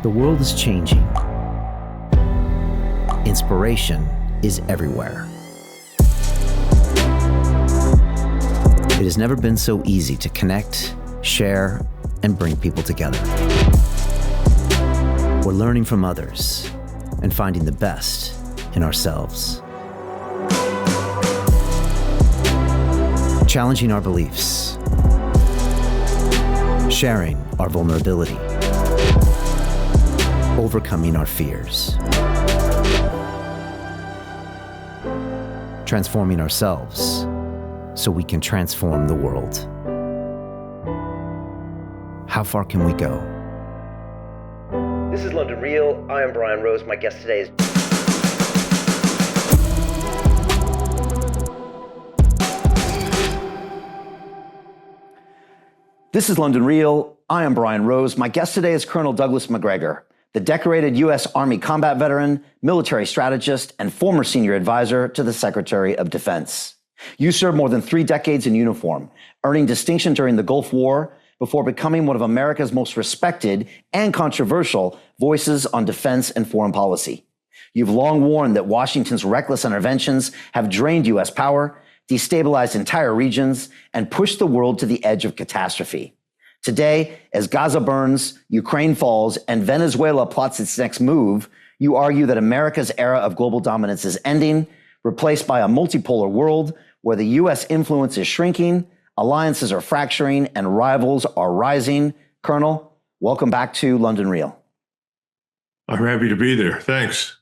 The world is changing. Inspiration is everywhere. It has never been so easy to connect, share, and bring people together. We're learning from others and finding the best in ourselves. Challenging our beliefs. Sharing our vulnerability. Overcoming our fears. Transforming ourselves so we can transform the world. How far can we go? This is London Real. I am Brian Rose. My guest today is... This is London Real. I am Brian Rose. My guest today is Colonel Douglas Macgregor, the decorated U.S. Army combat veteran, military strategist, and former senior advisor to the Secretary of Defense. You served more than 3 decades in uniform, earning distinction during the Gulf War before becoming one of America's most respected and controversial voices on defense and foreign policy. You've long warned that Washington's reckless interventions have drained U.S. power, destabilized entire regions, and pushed the world to the edge of catastrophe. Today, as Gaza burns, Ukraine falls, and Venezuela plots its next move, you argue that America's era of global dominance is ending, replaced by a multipolar world where the U.S. influence is shrinking, alliances are fracturing, and rivals are rising. Colonel, welcome back to London Real. I'm happy to be there. Thanks.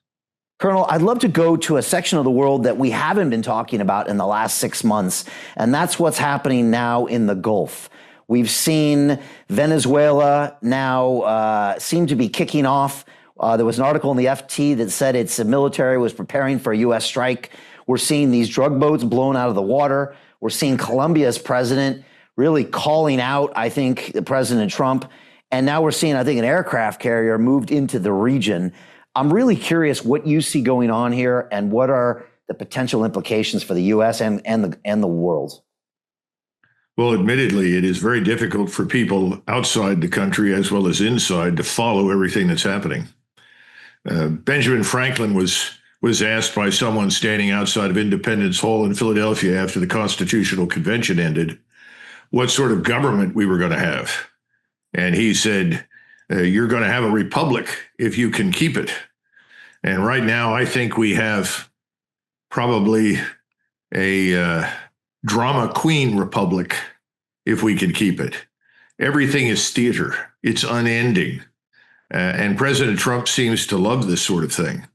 Colonel, I'd love to go to a section of the world that we haven't been talking about in the last 6 months, and that's what's happening now in the Gulf. We've seen Venezuela now seem to be kicking off. There was an article in the FT that said its military was preparing for a U.S. strike. We're seeing these drug boats blown out of the water. We're seeing Colombia's president really calling out, I think, President Trump. And now we're seeing, I think, an aircraft carrier moved into the region. I'm really curious what you see going on here and what are the potential implications for the U.S. and the world. Well, admittedly, it is very difficult for people outside the country as well as inside to follow everything that's happening. Benjamin Franklin was asked by someone standing outside of Independence Hall in Philadelphia after the Constitutional Convention ended what sort of government we were going to have. And he said, you're going to have a republic if you can keep it. And right now, I think we have probably a drama queen republic if we can keep it. Everything is theater. It's unending. And President Trump seems to love this sort of thing.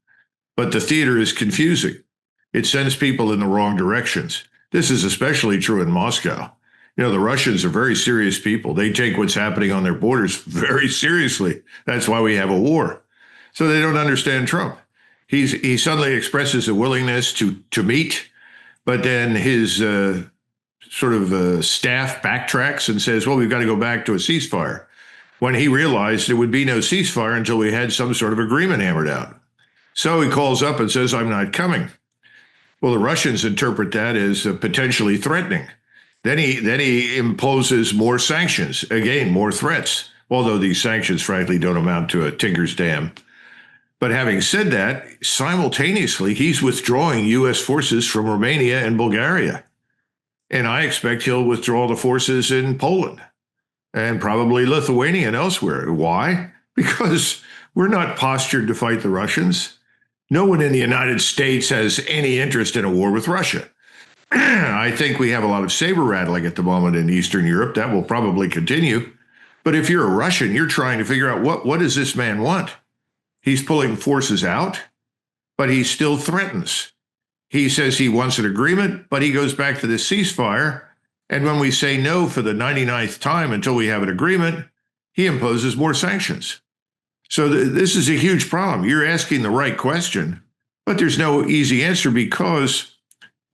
But the theater is confusing. It sends people in the wrong directions. This is especially true in Moscow. You know, the Russians are very serious people. They take what's happening on their borders very seriously. That's why we have a war. So they don't understand Trump. He suddenly expresses a willingness to meet, but then his staff backtracks and says, well, we've got to go back to a ceasefire, when he realized there would be no ceasefire until we had some sort of agreement hammered out. So he calls up and says, I'm not coming. Well, the Russians interpret that as potentially threatening. Then he imposes more sanctions, again, more threats, although these sanctions, frankly, don't amount to a tinker's dam. But having said that, simultaneously, he's withdrawing U.S. forces from Romania and Bulgaria. And I expect he'll withdraw the forces in Poland and probably Lithuania and elsewhere. Why? Because we're not postured to fight the Russians. No one in the United States has any interest in a war with Russia. I think we have a lot of saber rattling at the moment in Eastern Europe. That will probably continue. But if you're a Russian, you're trying to figure out what does this man want? He's pulling forces out, but he still threatens. He says he wants an agreement, but he goes back to the ceasefire. And when we say no for the 99th time until we have an agreement, he imposes more sanctions. So this is a huge problem. You're asking the right question, but there's no easy answer because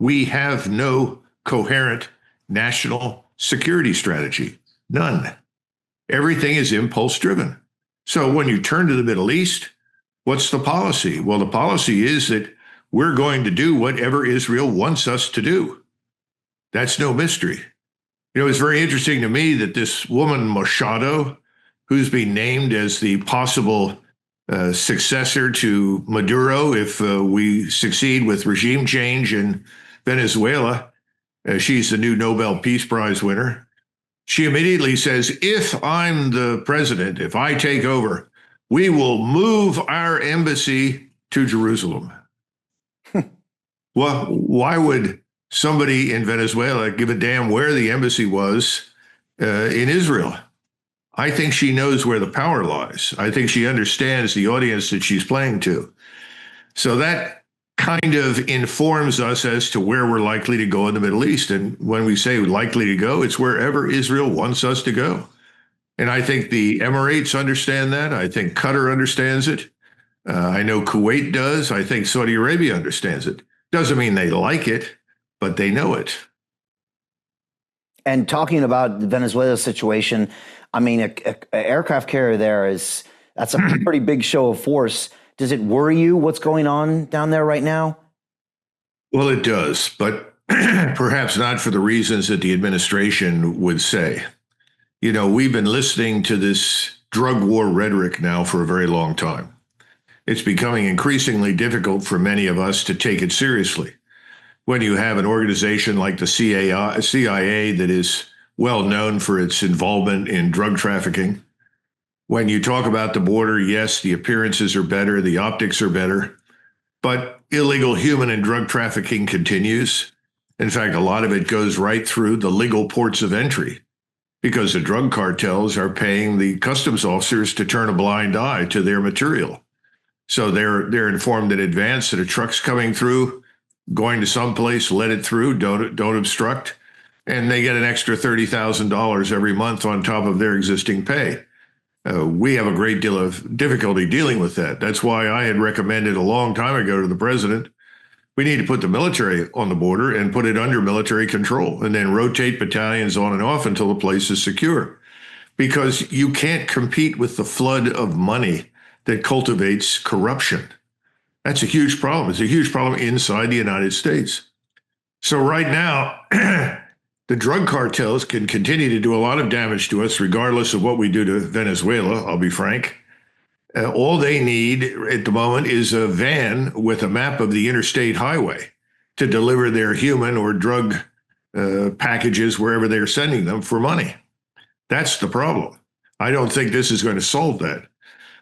we have no coherent national security strategy. None. Everything is impulse driven. So when you turn to the Middle East, what's the policy? Well, the policy is that we're going to do whatever Israel wants us to do. That's no mystery. You know, it's very interesting to me that this woman, Machado, who's been named as the possible successor to Maduro if we succeed with regime change in Venezuela. She's the new Nobel Peace Prize winner. She immediately says, if I'm the president, if I take over, we will move our embassy to Jerusalem. Well, why would somebody in Venezuela give a damn where the embassy was in Israel? I think she knows where the power lies. I think she understands the audience that she's playing to. So that kind of informs us as to where we're likely to go in the Middle East. And when we say likely to go, it's wherever Israel wants us to go. And I think the Emirates understand that. I think Qatar understands it. I know Kuwait does. I think Saudi Arabia understands it. Doesn't mean they like it, but they know it. And talking about the Venezuela situation, I mean, a aircraft carrier there that's a pretty big show of force. Does it worry you what's going on down there right now? Well, it does, but perhaps not for the reasons that the administration would say. You know, we've been listening to this drug war rhetoric now for a very long time. It's becoming increasingly difficult for many of us to take it seriously. When you have an organization like the CIA that is well known for its involvement in drug trafficking, when you talk about the border, yes, the appearances are better, the optics are better, but illegal human and drug trafficking continues. In fact, a lot of it goes right through the legal ports of entry because the drug cartels are paying the customs officers to turn a blind eye to their material. So they're informed in advance that a truck's coming through, going to someplace, let it through, don't obstruct, and they get an extra $30,000 every month on top of their existing pay. We have a great deal of difficulty dealing with that. That's why I had recommended a long time ago to the president, we need to put the military on the border and put it under military control and then rotate battalions on and off until the place is secure. Because you can't compete with the flood of money that cultivates corruption. That's a huge problem. It's a huge problem inside the United States. So right now, the drug cartels can continue to do a lot of damage to us, regardless of what we do to Venezuela, I'll be frank. All they need at the moment is a van with a map of the interstate highway to deliver their human or drug packages wherever they're sending them for money. That's the problem. I don't think this is going to solve that.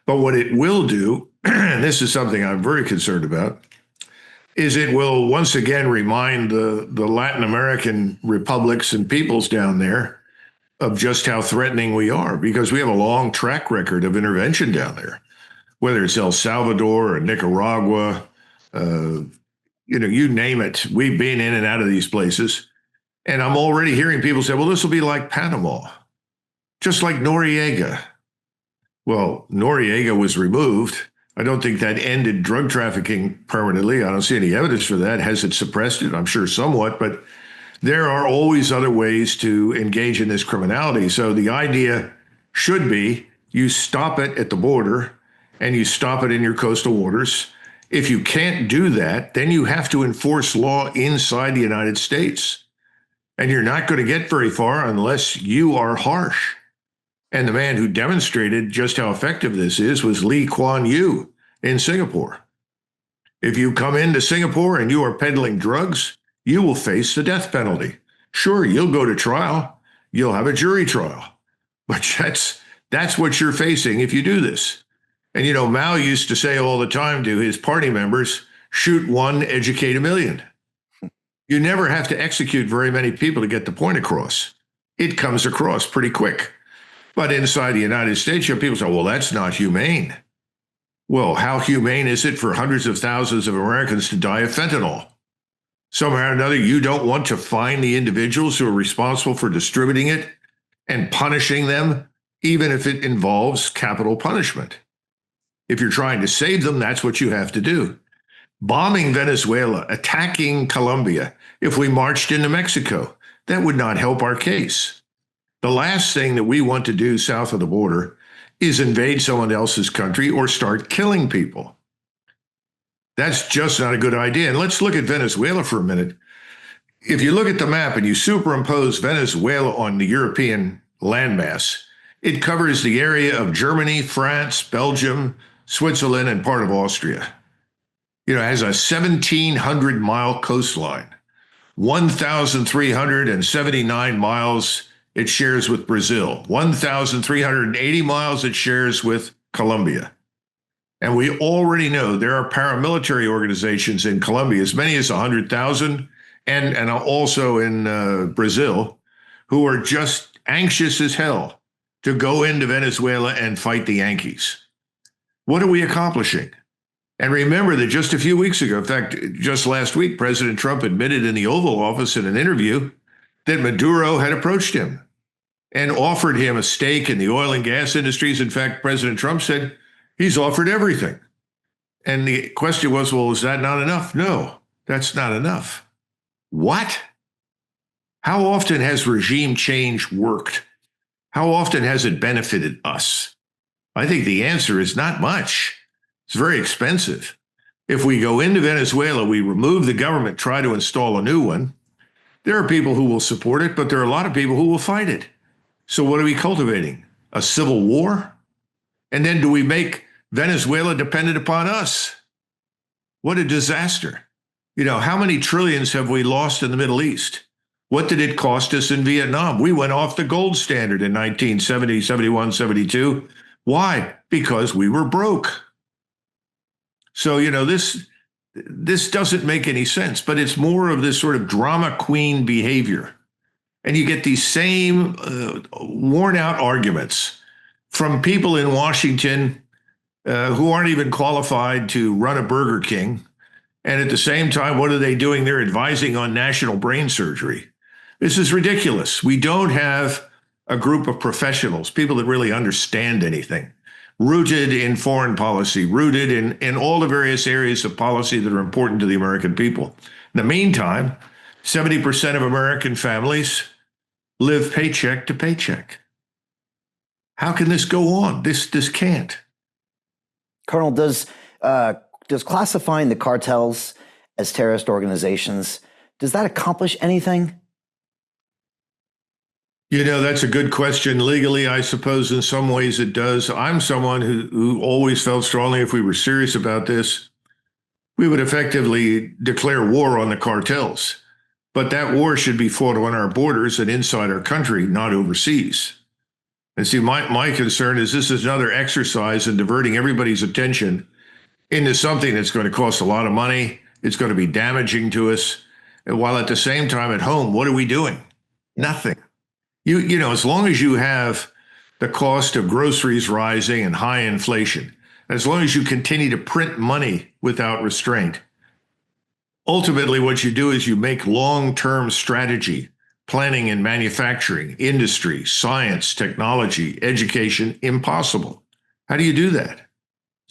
But what it will do, and this is something I'm very concerned about, is it will once again remind the Latin American republics and peoples down there of just how threatening we are, because we have a long track record of intervention down there, whether it's El Salvador or Nicaragua, you name it. We've been in and out of these places. And I'm already hearing people say, well, this will be like Panama, just like Noriega. Well, Noriega was removed. I don't think that ended drug trafficking permanently. I don't see any evidence for that. Has it suppressed it? I'm sure somewhat, but there are always other ways to engage in this criminality. So the idea should be you stop it at the border and you stop it in your coastal waters. If you can't do that, then you have to enforce law inside the United States. And you're not going to get very far unless you are harsh. And the man who demonstrated just how effective this is was Lee Kuan Yew in Singapore. If you come into Singapore and you are peddling drugs, you will face the death penalty. Sure, you'll go to trial. You'll have a jury trial. But that's what you're facing if you do this. And, Mao used to say all the time to his party members, shoot one, educate a million. You never have to execute very many people to get the point across. It comes across pretty quick. But inside the United States, you have people say, well, that's not humane. Well, how humane is it for hundreds of thousands of Americans to die of fentanyl? Somehow or another, you don't want to find the individuals who are responsible for distributing it and punishing them, even if it involves capital punishment. If you're trying to save them, that's what you have to do. Bombing Venezuela, attacking Colombia, if we marched into Mexico, that would not help our case. The last thing that we want to do south of the border is invade someone else's country or start killing people. That's just not a good idea. And let's look at Venezuela for a minute. If you look at the map and you superimpose Venezuela on the European landmass, it covers the area of Germany, France, Belgium, Switzerland, and part of Austria. It has a 1,700-mile coastline, 1,379 miles it shares with Brazil, 1,380 miles it shares with Colombia. And we already know there are paramilitary organizations in Colombia, as many as 100,000, and also in Brazil, who are just anxious as hell to go into Venezuela and fight the Yankees. What are we accomplishing? And remember that just a few weeks ago, in fact, just last week, President Trump admitted in the Oval Office in an interview that Maduro had approached him and offered him a stake in the oil and gas industries. In fact, President Trump said he's offered everything. And the question was, well, is that not enough? No, that's not enough. What? How often has regime change worked? How often has it benefited us? I think the answer is not much. It's very expensive. If we go into Venezuela, we remove the government, try to install a new one, there are people who will support it, but there are a lot of people who will fight it. So what are we cultivating? A civil war? And then do we make Venezuela dependent upon us? What a disaster. How many trillions have we lost in the Middle East? What did it cost us in Vietnam? We went off the gold standard in 1970, 71, 72. Why? Because we were broke. So, this doesn't make any sense, but it's more of this sort of drama queen behavior. And you get these same worn out arguments from people in Washington who aren't even qualified to run a Burger King. And at the same time, what are they doing? They're advising on national brain surgery. This is ridiculous. We don't have a group of professionals, people that really understand anything, rooted in foreign policy, rooted in all the various areas of policy that are important to the American people. In the meantime, 70% of American families live paycheck to paycheck. How can this go on? This can't. Colonel, does classifying the cartels as terrorist organizations, does that accomplish anything? That's a good question. Legally, I suppose in some ways it does. I'm someone who always felt strongly if we were serious about this, we would effectively declare war on the cartels. But that war should be fought on our borders and inside our country, not overseas. And see, my concern is this is another exercise in diverting everybody's attention into something that's going to cost a lot of money. It's going to be damaging to us. And while at the same time at home, what are we doing? Nothing. As long as you have the cost of groceries rising and high inflation, as long as you continue to print money without restraint, ultimately what you do is you make long-term strategy, planning and manufacturing, industry, science, technology, education impossible. How do you do that?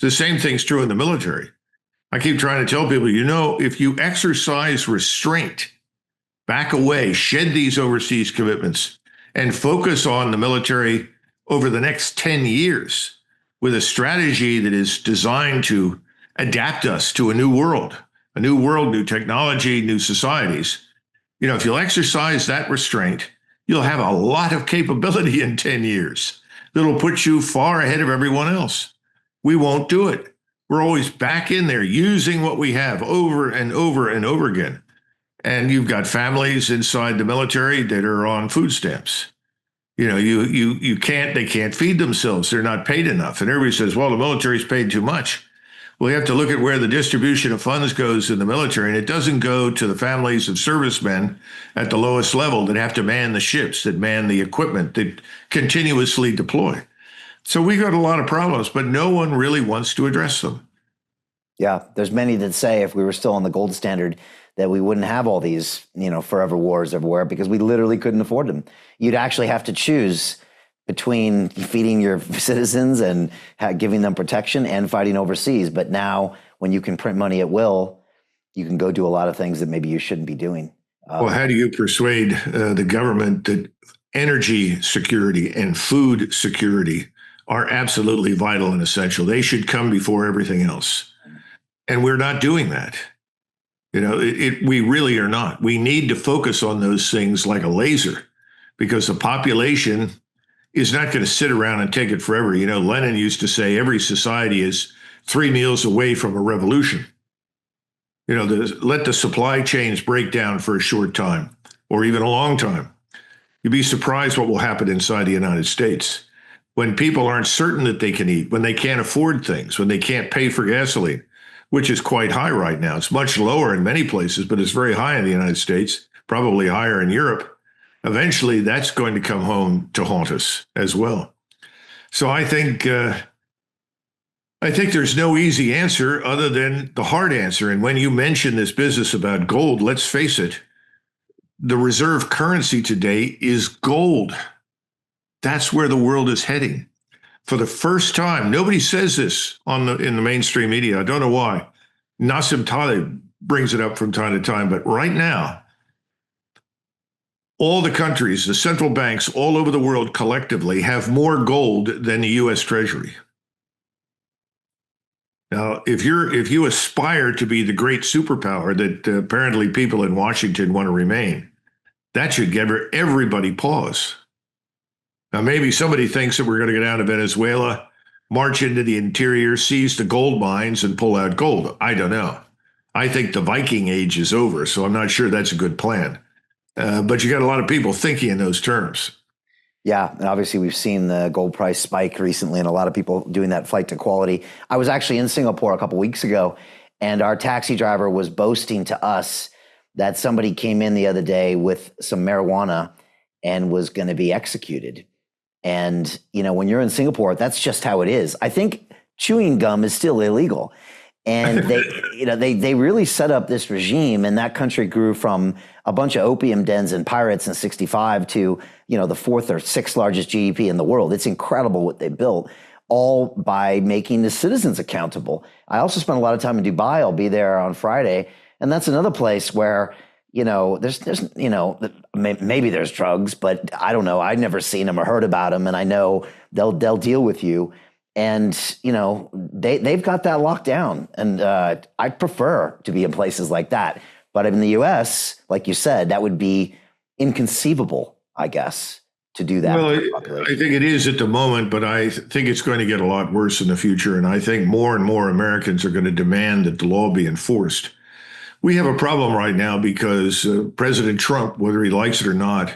The same thing's true in the military. I keep trying to tell people, if you exercise restraint, back away, shed these overseas commitments, and focus on the military over the next 10 years with a strategy that is designed to adapt us to a new world, new technology, new societies. If you'll exercise that restraint, you'll have a lot of capability in 10 years that'll put you far ahead of everyone else. We won't do it. We're always back in there using what we have over and over and over again. And you've got families inside the military that are on food stamps. They can't feed themselves. They're not paid enough. And everybody says, well, the military's paid too much. Well, you have to look at where the distribution of funds goes in the military, and it doesn't go to the families of servicemen at the lowest level that have to man the ships, that man the equipment, that continuously deploy. So we got a lot of problems, but no one really wants to address them. Yeah, there's many that say if we were still on the gold standard, that we wouldn't have all these, forever wars everywhere because we literally couldn't afford them. You'd actually have to choose between feeding your citizens and giving them protection and fighting overseas. But now when you can print money at will, you can go do a lot of things that maybe you shouldn't be doing. Well, how do you persuade the government that energy security and food security are absolutely vital and essential? They should come before everything else. And we're not doing that. We really are not. We need to focus on those things like a laser because the population is not going to sit around and take it forever. Lenin used to say every society is 3 meals away from a revolution. Let the supply chains break down for a short time or even a long time. You'd be surprised what will happen inside the United States when people aren't certain that they can eat, when they can't afford things, when they can't pay for gasoline, which is quite high right now. It's much lower in many places, but it's very high in the United States, probably higher in Europe. Eventually, that's going to come home to haunt us as well. So I think there's no easy answer other than the hard answer. And when you mention this business about gold, let's face it, the reserve currency today is gold. That's where the world is heading. For the first time, nobody says this in the mainstream media. I don't know why. Nassim Taleb brings it up from time to time, but right now, all the countries, the central banks all over the world collectively have more gold than the U.S. Treasury. Now, if you aspire to be the great superpower that apparently people in Washington want to remain, that should give everybody pause. Now, maybe somebody thinks that we're going to go down to Venezuela, march into the interior, seize the gold mines, and pull out gold. I don't know. I think the Viking Age is over, so I'm not sure that's a good plan. But you got a lot of people thinking in those terms. Yeah, and obviously we've seen the gold price spike recently and a lot of people doing that flight to quality. I was actually in Singapore a couple weeks ago, and our taxi driver was boasting to us that somebody came in the other day with some marijuana and was going to be executed. And, when you're in Singapore, that's just how it is. I think chewing gum is still illegal. And they really set up this regime, and that country grew from a bunch of opium dens and pirates in 1965 to, the fourth or sixth largest GDP in the world. It's incredible what they built, all by making the citizens accountable. I also spent a lot of time in Dubai. I'll be there on Friday. And that's another place where, there's maybe there's drugs, but I don't know. I've never seen them or heard about them. And I know they'll deal with you. And, they've got that locked down. And I prefer to be in places like that. But in the U.S., like you said, that would be inconceivable, I guess, to do that. Well, I think it is at the moment, but I think it's going to get a lot worse in the future. And I think more and more Americans are going to demand that the law be enforced. We have a problem right now because President Trump, whether he likes it or not,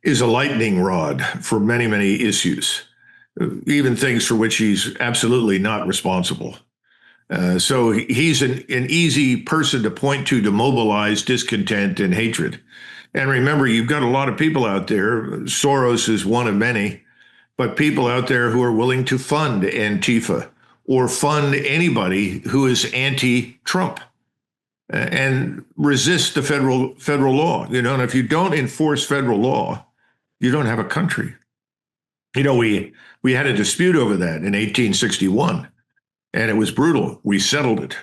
is a lightning rod for many, many issues, even things for which he's absolutely not responsible. So he's an easy person to point to mobilize discontent and hatred. And remember, you've got a lot of people out there. Soros is one of many, but people out there who are willing to fund Antifa or fund anybody who is anti-Trump and resist the federal law. And if you don't enforce federal law, you don't have a country. We had a dispute over that in 1861, and it was brutal. We settled it.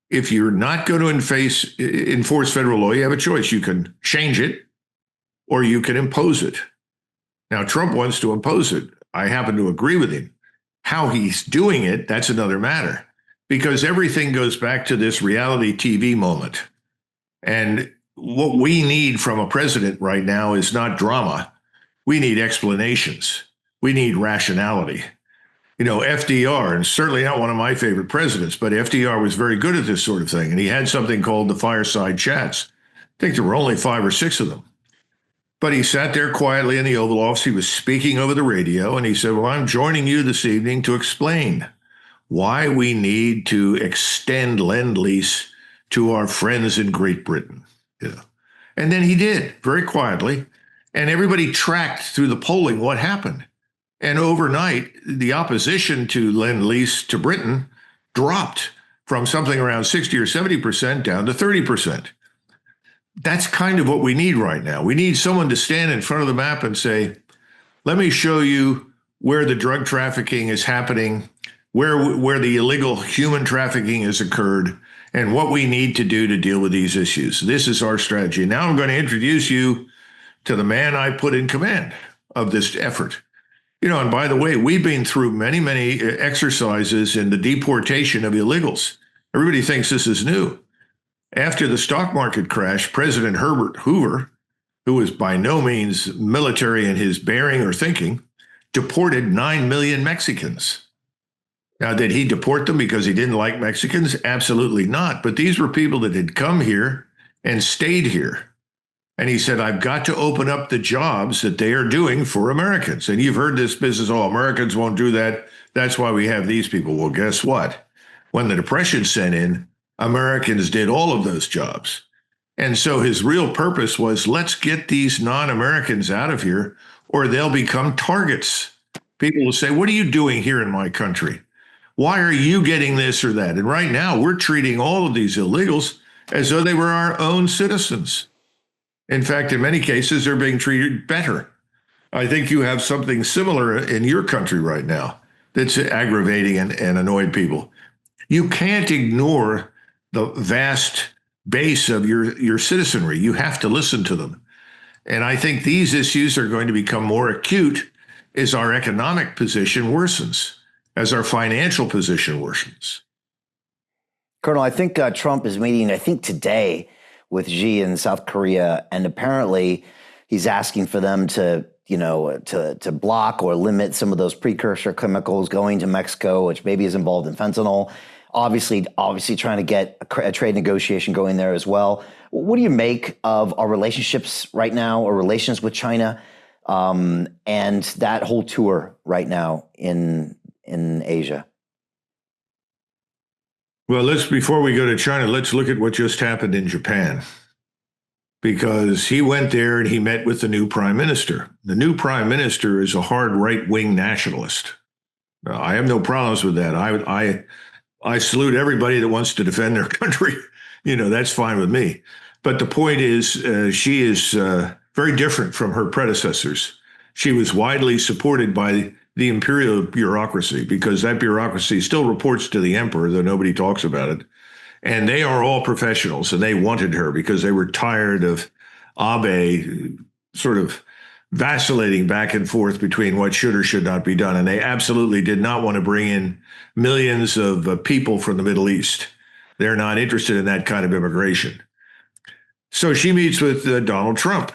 If you're not going to enforce federal law, you have a choice. You can change it or you can impose it. Now, Trump wants to impose it. I happen to agree with him. How he's doing it, that's another matter, because everything goes back to this reality TV moment. And what we need from a president right now is not drama. We need explanations. We need rationality. FDR, and certainly not one of my favorite presidents, but FDR was very good at this sort of thing. And he had something called the fireside chats. I think there were only 5 or 6 of them. But he sat there quietly in the Oval Office. He was speaking over the radio, and he said, well, I'm joining you this evening to explain why we need to extend Lend-Lease to our friends in Great Britain. And then he did, very quietly. And everybody tracked through the polling what happened. And overnight, the opposition to Lend-Lease to Britain dropped from something around 60 or 70% down to 30%. That's kind of what we need right now. We need someone to stand in front of the map and say, let me show you where the drug trafficking is happening, where the illegal human trafficking has occurred, and what we need to do to deal with these issues. This is our strategy. Now I'm going to introduce you to the man I put in command of this effort. And by the way, we've been through many, many exercises in the deportation of illegals. Everybody thinks this is new. After the stock market crash, President Herbert Hoover, who was by no means military in his bearing or thinking, deported 9 million Mexicans. Now, did he deport them because he didn't like Mexicans? Absolutely not. But these were people that had come here and stayed here. And he said, I've got to open up the jobs that they are doing for Americans. And you've heard this business, oh, Americans won't do that. That's why we have these people. Well, guess what? When the Depression set in, Americans did all of those jobs. And so his real purpose was, let's get these non-Americans out of here, or they'll become targets. People will say, what are you doing here in my country? Why are you getting this or that? And right now, we're treating all of these illegals as though they were our own citizens. In fact, in many cases, they're being treated better. I think you have something similar in your country right now that's aggravating and annoyed people. You can't ignore the vast base of your citizenry. You have to listen to them. And I think these issues are going to become more acute as our economic position worsens, as our financial position worsens. Colonel, I think Trump is meeting, I think today, with Xi in South Korea, and apparently he's asking for them to block or limit some of those precursor chemicals going to Mexico, which maybe is involved in fentanyl. Obviously trying to get a trade negotiation going there as well. What do you make of our relationships right now, or relations with China, and that whole tour right now in Asia? Well, before we go to China, let's look at what just happened in Japan. Because he went there and he met with the new prime minister. The new prime minister is a hard right-wing nationalist. I have no problems with that. I salute everybody that wants to defend their country. That's fine with me. But the point is, she is very different from her predecessors. She was widely supported by the imperial bureaucracy, because that bureaucracy still reports to the emperor, though nobody talks about it. And they are all professionals, and they wanted her because they were tired of Abe sort of vacillating back and forth between what should or should not be done. And they absolutely did not want to bring in millions of people from the Middle East. They're not interested in that kind of immigration. So she meets with Donald Trump,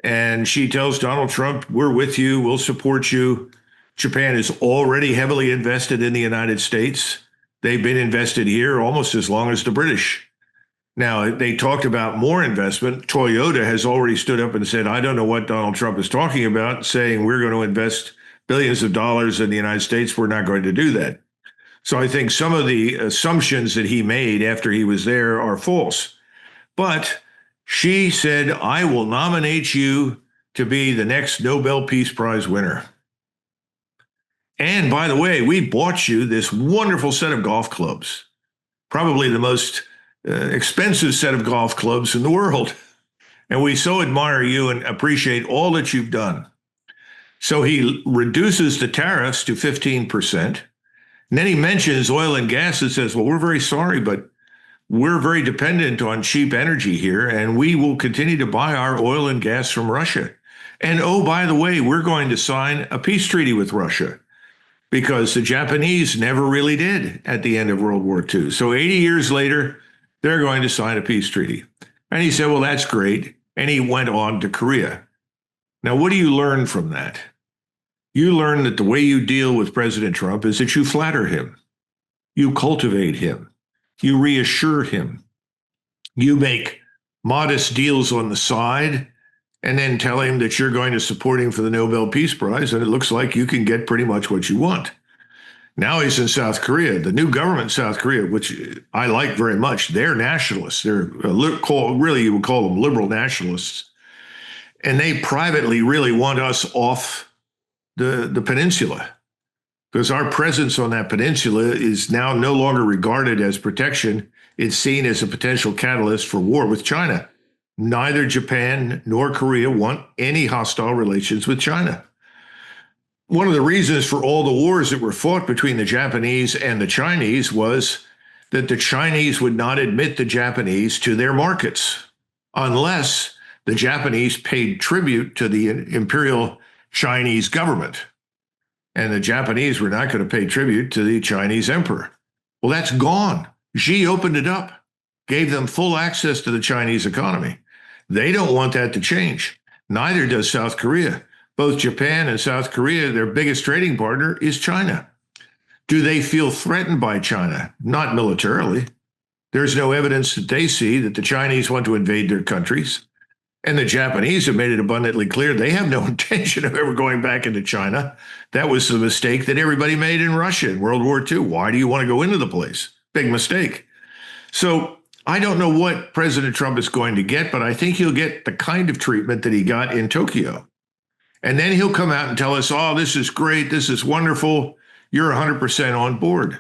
and she tells Donald Trump, we're with you, we'll support you. Japan is already heavily invested in the United States. They've been invested here almost as long as the British. Now, they talked about more investment. Toyota has already stood up and said, I don't know what Donald Trump is talking about, saying we're going to invest billions of dollars in the United States. We're not going to do that. So I think some of the assumptions that he made after he was there are false. But she said, I will nominate you to be the next Nobel Peace Prize winner. And by the way, we bought you this wonderful set of golf clubs, probably the most expensive set of golf clubs in the world. And we so admire you and appreciate all that you've done. So he reduces the tariffs to 15%. And then he mentions oil and gas and says, well, we're very sorry, but we're very dependent on cheap energy here, and we will continue to buy our oil and gas from Russia. And oh, by the way, we're going to sign a peace treaty with Russia, because the Japanese never really did at the end of World War II. So 80 years later, they're going to sign a peace treaty. And he said, well, that's great. And he went on to Korea. Now, what do you learn from that? You learn that the way you deal with President Trump is that you flatter him. You cultivate him. You reassure him. You make modest deals on the side and then tell him that you're going to support him for the Nobel Peace Prize, and it looks like you can get pretty much what you want. Now he's in South Korea. The new government in South Korea, which I like very much, they're nationalists. They're really, you would call them liberal nationalists. And they privately really want us off the peninsula, because our presence on that peninsula is now no longer regarded as protection. It's seen as a potential catalyst for war with China. Neither Japan nor Korea want any hostile relations with China. One of the reasons for all the wars that were fought between the Japanese and the Chinese was that the Chinese would not admit the Japanese to their markets unless the Japanese paid tribute to the imperial Chinese government. And the Japanese were not going to pay tribute to the Chinese emperor. Well, that's gone. Xi opened it up, gave them full access to the Chinese economy. They don't want that to change. Neither does South Korea. Both Japan and South Korea, their biggest trading partner is China. Do they feel threatened by China? Not militarily. There's no evidence that they see that the Chinese want to invade their countries. And the Japanese have made it abundantly clear they have no intention of ever going back into China. That was the mistake that everybody made in Russia in World War II. Why do you want to go into the place? Big mistake. So I don't know what President Trump is going to get, but I think he'll get the kind of treatment that he got in Tokyo. And then he'll come out and tell us, oh, this is great. This is wonderful. You're 100% on board.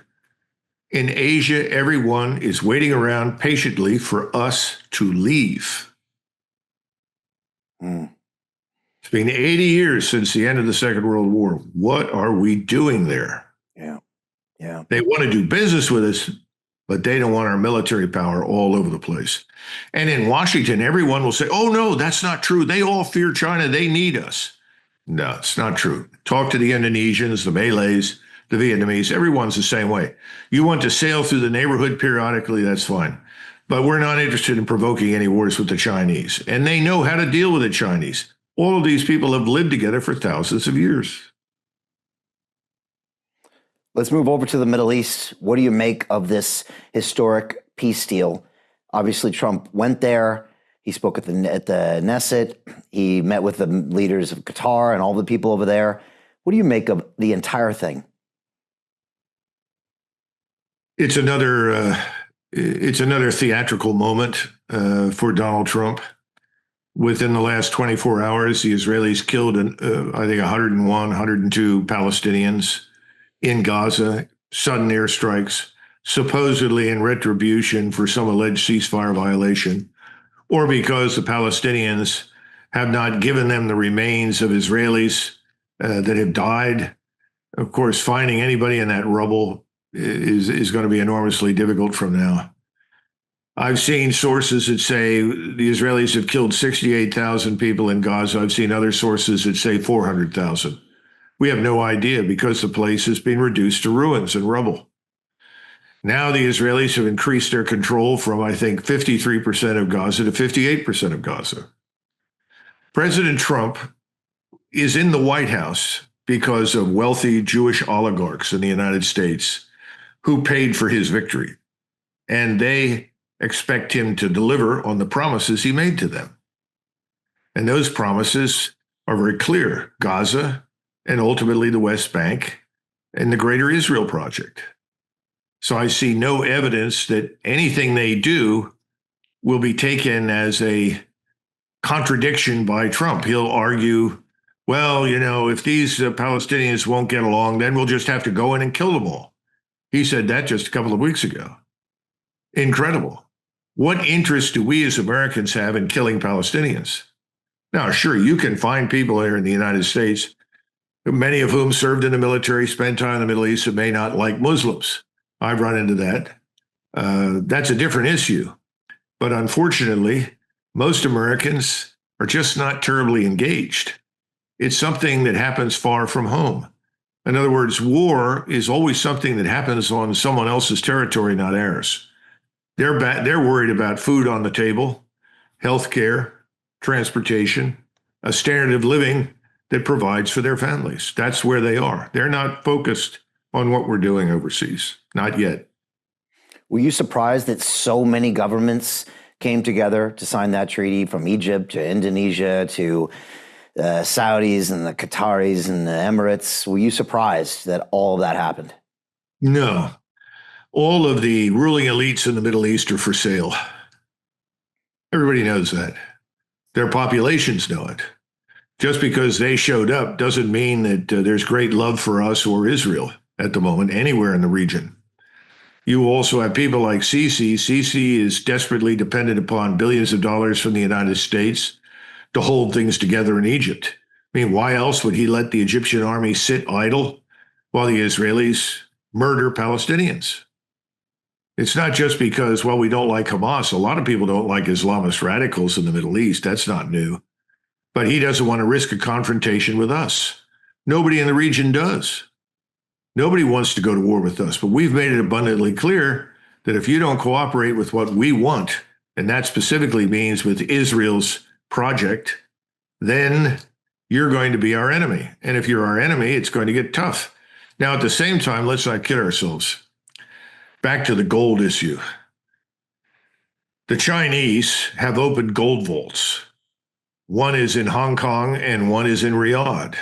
In Asia, everyone is waiting around patiently for us to leave. It's been 80 years since the end of the Second World War. What are we doing there? Yeah. They want to do business with us, but they don't want our military power all over the place. And in Washington, everyone will say, oh, no, that's not true. They all fear China. They need us. No, it's not true. Talk to the Indonesians, the Malays, the Vietnamese. Everyone's the same way. You want to sail through the neighborhood periodically, that's fine. But we're not interested in provoking any wars with the Chinese. And they know how to deal with the Chinese. All of these people have lived together for thousands of years. Let's move over to the Middle East. What do you make of this historic peace deal? Obviously, Trump went there. He spoke at the Knesset. He met with the leaders of Qatar and all the people over there. What do you make of the entire thing? It's another theatrical moment for Donald Trump. Within the last 24 hours, the Israelis killed, I think, 101, 102 Palestinians in Gaza, sudden airstrikes, supposedly in retribution for some alleged ceasefire violation, or because the Palestinians have not given them the remains of Israelis that have died. Of course, finding anybody in that rubble is going to be enormously difficult from now. I've seen sources that say the Israelis have killed 68,000 people in Gaza. I've seen other sources that say 400,000. We have no idea because the place has been reduced to ruins and rubble. Now the Israelis have increased their control from, I think, 53% of Gaza to 58% of Gaza. President Trump is in the White House because of wealthy Jewish oligarchs in the United States who paid for his victory. And they expect him to deliver on the promises he made to them. And those promises are very clear: Gaza and ultimately the West Bank and the Greater Israel Project. So I see no evidence that anything they do will be taken as a contradiction by Trump. He'll argue, well, if these Palestinians won't get along, then we'll just have to go in and kill them all. He said that just a couple of weeks ago. Incredible. What interest do we as Americans have in killing Palestinians? Now, sure, you can find people here in the United States, many of whom served in the military, spent time in the Middle East, and may not like Muslims. I've run into that. That's a different issue. But unfortunately, most Americans are just not terribly engaged. It's something that happens far from home. In other words, war is always something that happens on someone else's territory, not ours. They're worried about food on the table, health care, transportation, a standard of living that provides for their families. That's where they are. They're not focused on what we're doing overseas. Not yet. Were you surprised that so many governments came together to sign that treaty, from Egypt to Indonesia to the Saudis and the Qataris and the Emirates? Were you surprised that all of that happened? No. All of the ruling elites in the Middle East are for sale. Everybody knows that. Their populations know it. Just because they showed up doesn't mean that there's great love for us or Israel at the moment, anywhere in the region. You also have people like Sisi. Sisi is desperately dependent upon billions of dollars from the United States to hold things together in Egypt. I mean, why else would he let the Egyptian army sit idle while the Israelis murder Palestinians? It's not just because, well, we don't like Hamas. A lot of people don't like Islamist radicals in the Middle East. That's not new. But he doesn't want to risk a confrontation with us. Nobody in the region does. Nobody wants to go to war with us. But we've made it abundantly clear that if you don't cooperate with what we want, and that specifically means with Israel's project, then you're going to be our enemy. And if you're our enemy, it's going to get tough. Now, at the same time, let's not kid ourselves. Back to the gold issue. The Chinese have opened gold vaults. One is in Hong Kong and one is in Riyadh.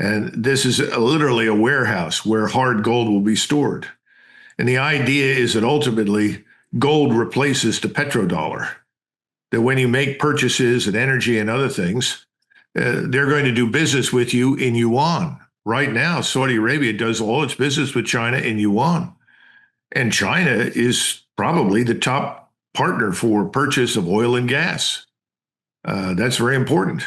And this is literally a warehouse where hard gold will be stored. And the idea is that ultimately gold replaces the petrodollar. That when you make purchases and energy and other things, they're going to do business with you in yuan. Right now, Saudi Arabia does all its business with China in yuan. And China is probably the top partner for purchase of oil and gas. That's very important.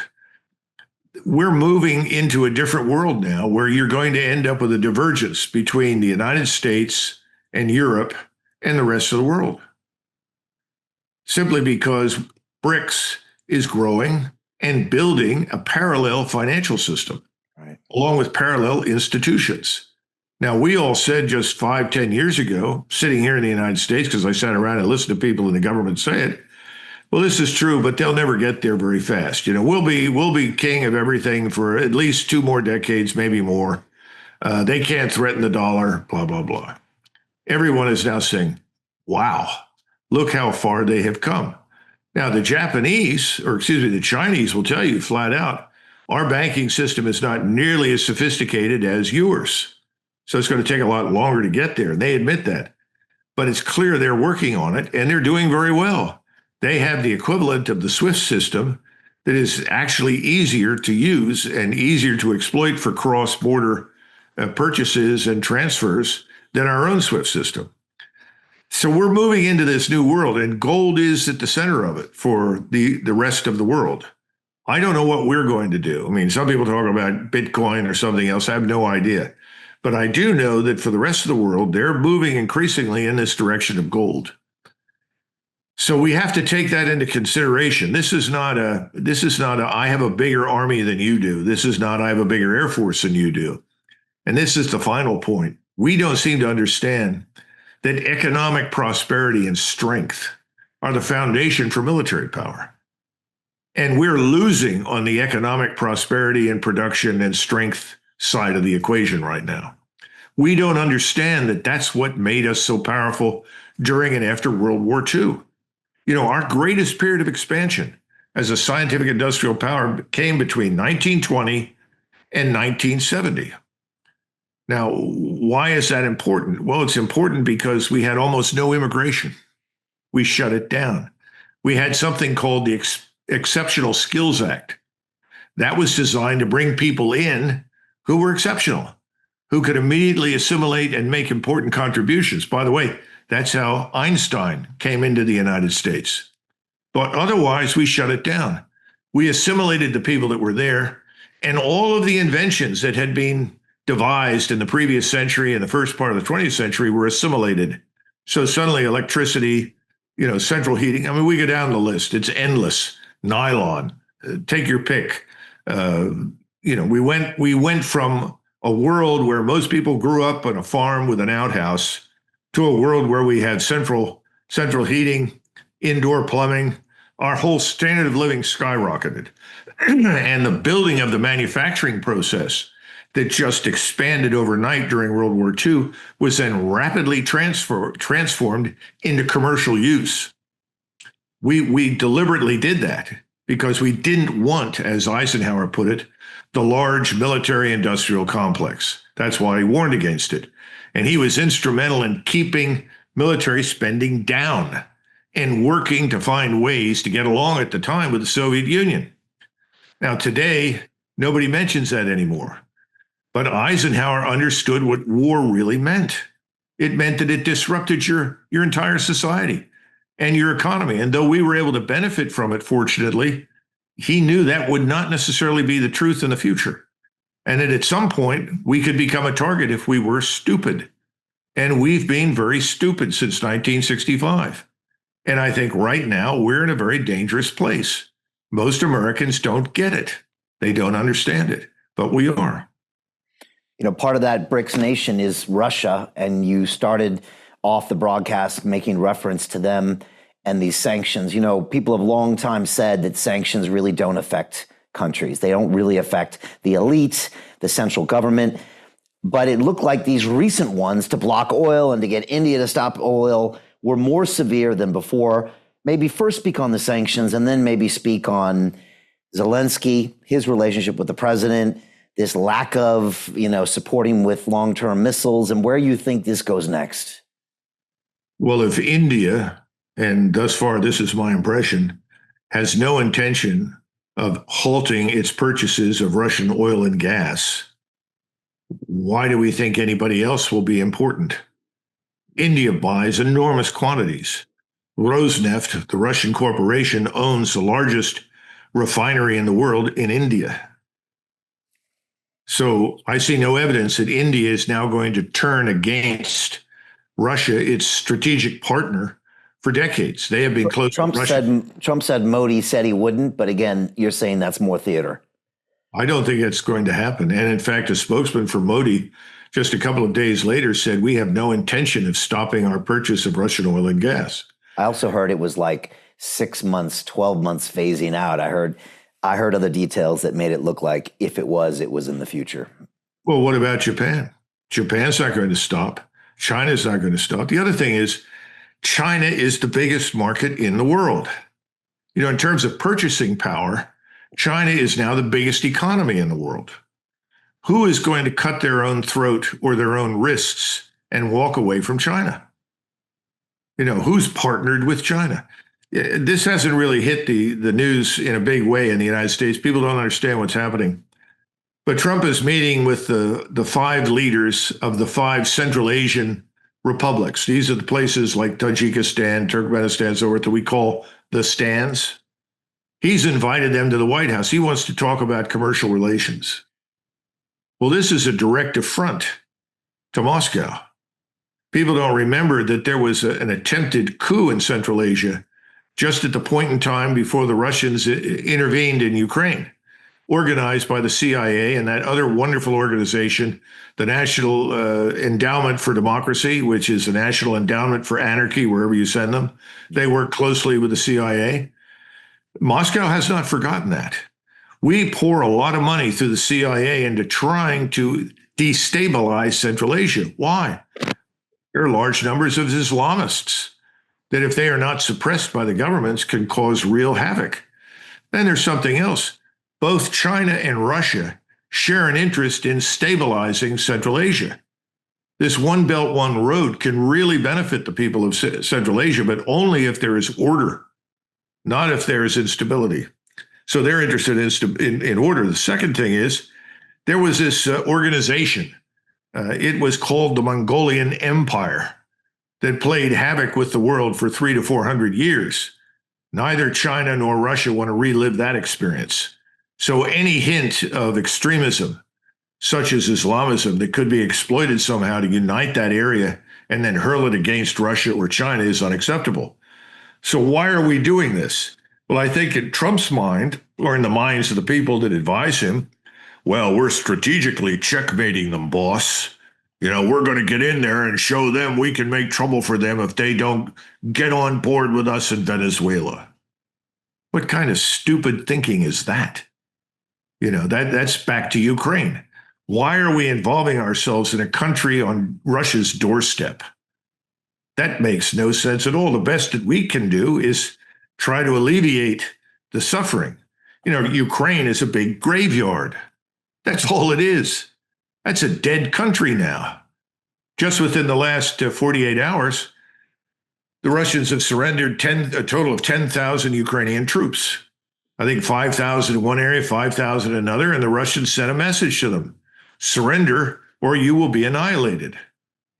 We're moving into a different world now where you're going to end up with a divergence between the United States and Europe and the rest of the world. Simply because BRICS is growing and building a parallel financial system, right, along with parallel institutions. Now, we all said just 5-10 years ago, sitting here in the United States, because I sat around and listened to people in the government say it, well, this is true, but they'll never get there very fast. You know, we'll be king of everything for at least 2 more decades, maybe more. They can't threaten the dollar, blah, blah, blah. Everyone is now saying, wow, look how far they have come. Now, the Chinese will tell you flat out, our banking system is not nearly as sophisticated as yours. So it's going to take a lot longer to get there. And they admit that. But it's clear they're working on it, and they're doing very well. They have the equivalent of the SWIFT system that is actually easier to use and easier to exploit for cross-border purchases and transfers than our own SWIFT system. So we're moving into this new world, and gold is at the center of it for the rest of the world. I don't know what we're going to do. I mean, some people talk about Bitcoin or something else. I have no idea. But I do know that for the rest of the world, they're moving increasingly in this direction of gold. So we have to take that into consideration. This is not I have a bigger army than you do. This is not I have a bigger Air Force than you do. And this is the final point. We don't seem to understand that economic prosperity and strength are the foundation for military power. And we're losing on the economic prosperity and production and strength side of the equation right now. We don't understand that that's what made us so powerful during and after World War II. You know, our greatest period of expansion as a scientific industrial power came between 1920 and 1970. Now, why is that important? Well, it's important because we had almost no immigration. We shut it down. We had something called the Exceptional Skills Act. That was designed to bring people in who were exceptional, who could immediately assimilate and make important contributions. By the way, that's how Einstein came into the United States. But otherwise, we shut it down. We assimilated the people that were there, and all of the inventions that had been devised in the previous century and the first part of the 20th century were assimilated. So suddenly electricity, central heating, I mean, we go down the list. It's endless. Nylon, take your pick. We went from a world where most people grew up on a farm with an outhouse to a world where we had central heating, indoor plumbing. Our whole standard of living skyrocketed. And the building of the manufacturing process that just expanded overnight during World War II was then rapidly transformed into commercial use. We deliberately did that because we didn't want, as Eisenhower put it, the large military industrial complex. That's why he warned against it. And he was instrumental in keeping military spending down and working to find ways to get along at the time with the Soviet Union. Now, today, nobody mentions that anymore. But Eisenhower understood what war really meant. It meant that it disrupted your entire society and your economy. And though we were able to benefit from it, fortunately, he knew that would not necessarily be the truth in the future. And that at some point, we could become a target if we were stupid. And we've been very stupid since 1965. And I think right now, we're in a very dangerous place. Most Americans don't get it. They don't understand it, but we are. Part of that BRICS nation is Russia, and you started off the broadcast making reference to them and these sanctions. People have long time said that sanctions really don't affect countries. They don't really affect the elite, the central government. But it looked like these recent ones to block oil and to get India to stop oil were more severe than before. Maybe first speak on the sanctions and then maybe speak on Zelensky, his relationship with the president, this lack of, supporting with long-term missiles, and where you think this goes next. Well, if India, and thus far this is my impression, has no intention of halting its purchases of Russian oil and gas, why do we think anybody else will be important? India buys enormous quantities. Rosneft, the Russian corporation, owns the largest refinery in the world in India. So I see no evidence that India is now going to turn against Russia, its strategic partner, for decades. They have been close to Russia. Trump said Modi said he wouldn't, but again, you're saying that's more theater. I don't think it's going to happen. And in fact, a spokesman for Modi just a couple of days later said, we have no intention of stopping our purchase of Russian oil and gas. I also heard it was like 6 months, 12 months phasing out. I heard other details that made it look like if it was in the future. Well, what about Japan? Japan's not going to stop. China's not going to stop. The other thing is, China is the biggest market in the world. In terms of purchasing power, China is now the biggest economy in the world. Who is going to cut their own throat or their own wrists and walk away from China? Who's partnered with China? This hasn't really hit the news in a big way in the United States. People don't understand what's happening. But Trump is meeting with the 5 leaders of the 5 Central Asian republics. These are the places like Tajikistan, Turkmenistan, so forth that we call the stands. He's invited them to the White House. He wants to talk about commercial relations. Well, this is a direct affront to Moscow. People don't remember that there was an attempted coup in Central Asia just at the point in time before the Russians intervened in Ukraine, organized by the CIA and that other wonderful organization, the National Endowment for Democracy, which is a national endowment for anarchy wherever you send them. They work closely with the CIA. Moscow has not forgotten that. We pour a lot of money through the CIA into trying to destabilize Central Asia. Why? There are large numbers of Islamists that, if they are not suppressed by the governments, can cause real havoc. Then there's something else. Both China and Russia share an interest in stabilizing Central Asia. This One Belt, One Road can really benefit the people of Central Asia, but only if there is order, not if there is instability. So they're interested in order. The second thing is, there was this organization. It was called the Mongolian Empire, that played havoc with the world for 300 to 400 years. Neither China nor Russia want to relive that experience. So any hint of extremism, such as Islamism, that could be exploited somehow to unite that area and then hurl it against Russia or China is unacceptable. So why are we doing this? Well, I think in Trump's mind, or in the minds of the people that advise him, well, we're strategically checkmating them, boss. We're going to get in there and show them we can make trouble for them if they don't get on board with us in Venezuela. What kind of stupid thinking is that? That's back to Ukraine. Why are we involving ourselves in a country on Russia's doorstep? That makes no sense at all. The best that we can do is try to alleviate the suffering. Ukraine is a big graveyard. That's all it is. That's a dead country now. Just within the last 48 hours, the Russians have surrendered a total of 10,000 Ukrainian troops. I think 5,000 in one area, 5,000 in another, and the Russians sent a message to them: surrender or you will be annihilated.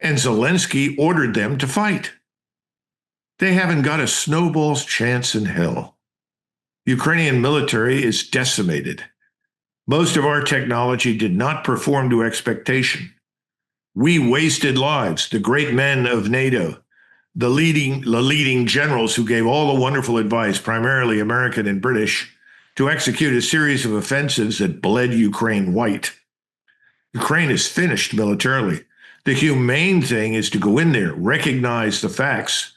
And Zelensky ordered them to fight. They haven't got a snowball's chance in hell. Ukrainian military is decimated. Most of our technology did not perform to expectation. We wasted lives. The great men of NATO, the leading generals who gave all the wonderful advice, primarily American and British, to execute a series of offensives that bled Ukraine white. Ukraine is finished militarily. The humane thing is to go in there, recognize the facts,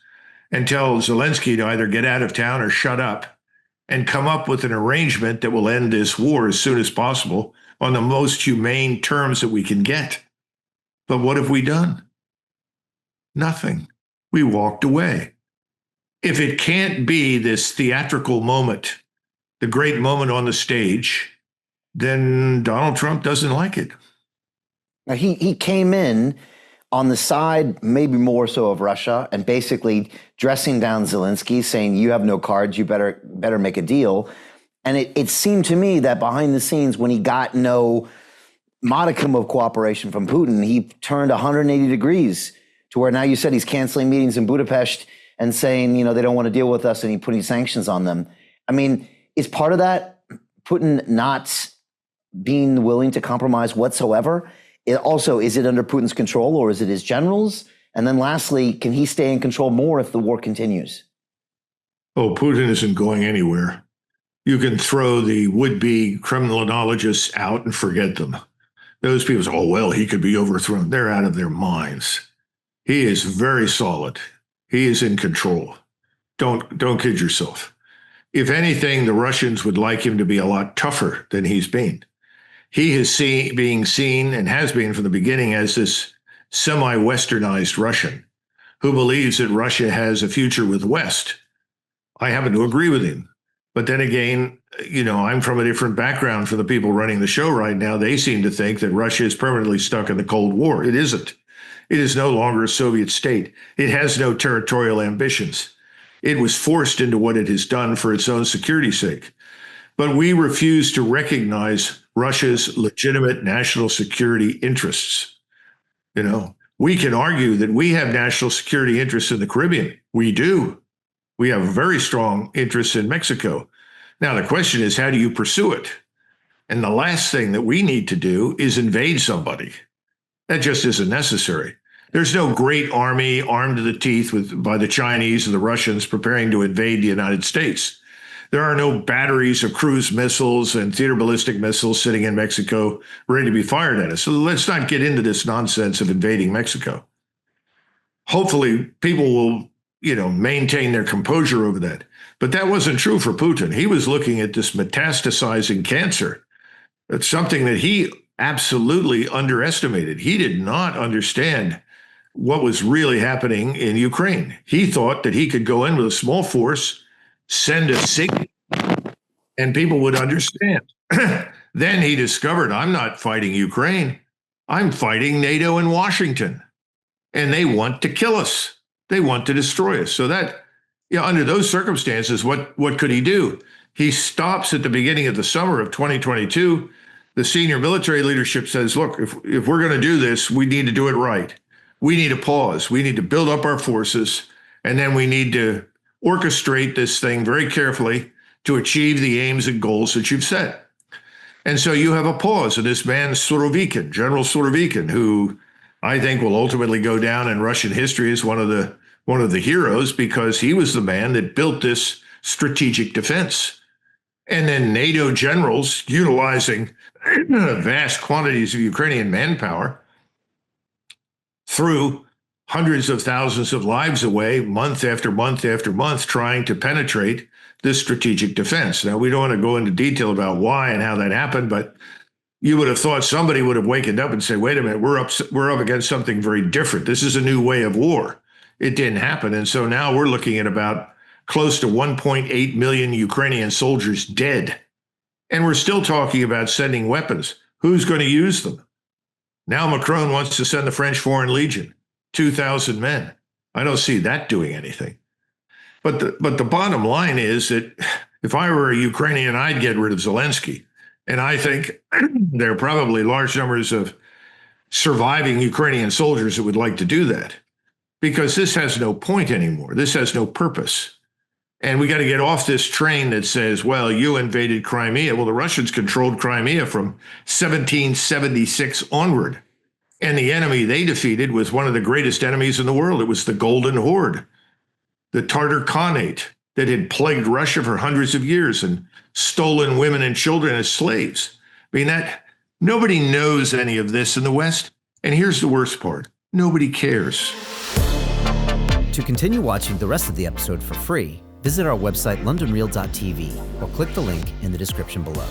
and tell Zelensky to either get out of town or shut up, and come up with an arrangement that will end this war as soon as possible on the most humane terms that we can get. But what have we done? Nothing. We walked away. If it can't be this theatrical moment, the great moment on the stage, then Donald Trump doesn't like it. Now, he came in on the side, maybe more so of Russia, and basically dressing down Zelensky, saying, you have no cards, you better make a deal. And it seemed to me that behind the scenes, when he got no modicum of cooperation from Putin, he turned 180 degrees to where now you said he's canceling meetings in Budapest and saying, they don't want to deal with us, and he putting sanctions on them. I mean, is part of that Putin not being willing to compromise whatsoever? Is it under Putin's control, or is it his generals? And then lastly, can he stay in control more if the war continues? Oh, Putin isn't going anywhere. You can throw the would-be criminologists out and forget them. Those people say, oh, well, he could be overthrown. They're out of their minds. He is very solid. He is in control. Don't kid yourself. If anything, the Russians would like him to be a lot tougher than he's been. He is being seen and has been from the beginning as this semi-Westernized Russian who believes that Russia has a future with the West. I happen to agree with him. But then again, I'm from a different background for the people running the show right now. They seem to think that Russia is permanently stuck in the Cold War. It isn't. It is no longer a Soviet state. It has no territorial ambitions. It was forced into what it has done for its own security's sake. But we refuse to recognize Russia's legitimate national security interests. We can argue that we have national security interests in the Caribbean. We do. We have very strong interests in Mexico. Now, the question is, how do you pursue it? And the last thing that we need to do is invade somebody. That just isn't necessary. There's no great army armed to the teeth by the Chinese or the Russians preparing to invade the United States. There are no batteries of cruise missiles and theater ballistic missiles sitting in Mexico ready to be fired at us. So let's not get into this nonsense of invading Mexico. Hopefully, people will, maintain their composure over that. But that wasn't true for Putin. He was looking at this metastasizing cancer. That's something that he absolutely underestimated. He did not understand what was really happening in Ukraine. He thought that he could go in with a small force, send a signal, and people would understand. Then he discovered, I'm not fighting Ukraine. I'm fighting NATO and Washington. And they want to kill us. They want to destroy us. So that, under those circumstances, what could he do? He stops at the beginning of the summer of 2022. The senior military leadership says, look, if we're going to do this, we need to do it right. We need to pause. We need to build up our forces. And then we need to orchestrate this thing very carefully to achieve the aims and goals that you've set. And so you have a pause. And this man, Surovikin, General Surovikin, who I think will ultimately go down in Russian history as one of the heroes, because he was the man that built this strategic defense. And then NATO generals utilizing vast quantities of Ukrainian manpower threw hundreds of thousands of lives away month after month after month trying to penetrate this strategic defense. Now, we don't want to go into detail about why and how that happened, but you would have thought somebody would have wakened up and said, wait a minute, we're up against something very different. This is a new way of war. It didn't happen. And so now we're looking at about close to 1.8 million Ukrainian soldiers dead. And we're still talking about sending weapons. Who's going to use them? Now Macron wants to send the French Foreign Legion, 2,000 men. I don't see that doing anything. But the bottom line is that if I were a Ukrainian, I'd get rid of Zelensky. And I think there are probably large numbers of surviving Ukrainian soldiers that would like to do that, because this has no point anymore. This has no purpose. And we got to get off this train that says, well, you invaded Crimea. Well, the Russians controlled Crimea from 1776 onward. And the enemy they defeated was one of the greatest enemies in the world. It was the Golden Horde, the Tartar Khanate that had plagued Russia for hundreds of years and stolen women and children as slaves. I mean, that nobody knows any of this in the West. And here's the worst part. Nobody cares. To continue watching the rest of the episode for free, visit our website londonreal.tv or click the link in the description below.